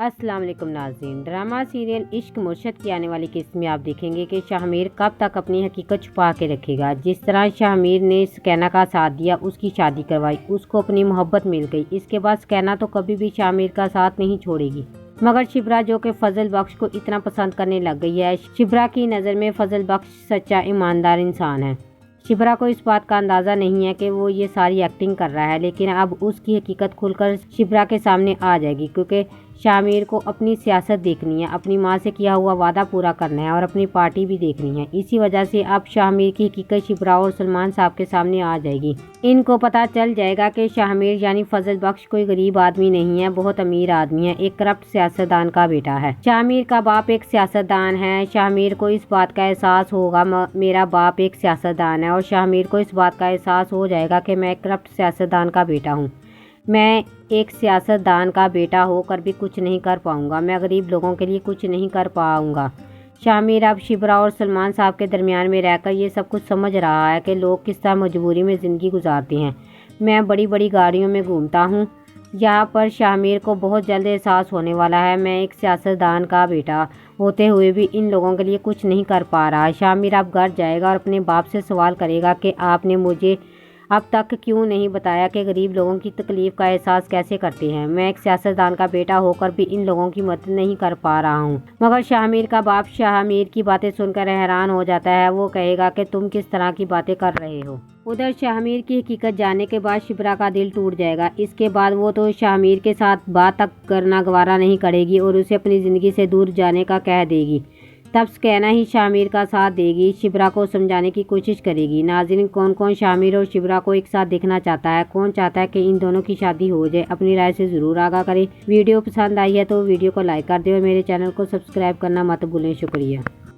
السلام علیکم ناظرین، ڈرامہ سیریل عشق مرشد کی آنے والی قسط میں آپ دیکھیں گے کہ شاہ میر کب تک اپنی حقیقت چھپا کے رکھے گا۔ جس طرح شاہ میر نے سکینہ کا ساتھ دیا، اس کی شادی کروائی، اس کو اپنی محبت مل گئی، اس کے بعد سکینہ تو کبھی بھی شاہ میر کا ساتھ نہیں چھوڑے گی۔ مگر شبرا جو کہ فضل بخش کو اتنا پسند کرنے لگ گئی ہے، شبرا کی نظر میں فضل بخش سچا ایماندار انسان ہے۔ شبرا کو اس بات کا اندازہ نہیں ہے کہ وہ یہ ساری ایکٹنگ کر رہا ہے، لیکن اب اس کی حقیقت کھل کر شبرا کے سامنے آ جائے گی، کیونکہ شاہ میر کو اپنی سیاست دیکھنی ہے، اپنی ماں سے کیا ہوا وعدہ پورا کرنا ہے اور اپنی پارٹی بھی دیکھنی ہے۔ اسی وجہ سے اب شاہ میر کی حقیقت شبرا اور سلمان صاحب کے سامنے آ جائے گی۔ ان کو پتہ چل جائے گا کہ شاہ میر یعنی فضل بخش کوئی غریب آدمی نہیں ہے، بہت امیر آدمی ہے، ایک کرپٹ سیاستدان کا بیٹا ہے۔ شاہ میر کا باپ ایک سیاستدان ہے۔ شاہ میر کو اس بات کا احساس ہوگا میرا باپ ایک سیاستدان ہے، اور شاہ میر کو اس بات کا احساس ہو جائے گا کہ میں ایک کرپٹ سیاستدان کا بیٹا ہوں۔ میں ایک سیاستدان کا بیٹا ہو کر بھی کچھ نہیں کر پاؤں گا، میں غریب لوگوں کے لیے کچھ نہیں کر پاؤں گا۔ شاہ میر اب شبرا اور سلمان صاحب کے درمیان میں رہ کر یہ سب کچھ سمجھ رہا ہے کہ لوگ کس طرح مجبوری میں زندگی گزارتے ہیں۔ میں بڑی بڑی گاڑیوں میں گھومتا ہوں، یہاں پر شاہ میر کو بہت جلد احساس ہونے والا ہے میں ایک سیاستدان کا بیٹا ہوتے ہوئے بھی ان لوگوں کے لیے کچھ نہیں کر پا رہا۔ شاہ میر اب گھر جائے گا اور اپنے باپ سے سوال کرے گا کہ آپ نے مجھے اب تک کیوں نہیں بتایا کہ غریب لوگوں کی تکلیف کا احساس کیسے کرتے ہیں۔ میں ایک سیاستدان کا بیٹا ہو کر بھی ان لوگوں کی مدد نہیں کر پا رہا ہوں۔ مگر شاہ میر کا باپ شاہ میر کی باتیں سن کر حیران ہو جاتا ہے۔ وہ کہے گا کہ تم کس طرح کی باتیں کر رہے ہو۔ ادھر شاہ میر کی حقیقت جاننے کے بعد شبرا کا دل ٹوٹ جائے گا۔ اس کے بعد وہ تو شاہ میر کے ساتھ بات تک کرنا گوارا نہیں کرے گی اور اسے اپنی زندگی سے دور جانے کا کہہ دے گی۔ تب سکینہ ہی شاہ میر کا ساتھ دے گی، شبرا کو سمجھانے کی کوشش کرے گی۔ ناظرین، کون کون شاہ میر اور شبرا کو ایک ساتھ دیکھنا چاہتا ہے؟ کون چاہتا ہے کہ ان دونوں کی شادی ہو جائے؟ اپنی رائے سے ضرور آگاہ کریں۔ ویڈیو پسند آئی ہے تو ویڈیو کو لائک کر دیں اور میرے چینل کو سبسکرائب کرنا مت بھولیں۔ شکریہ۔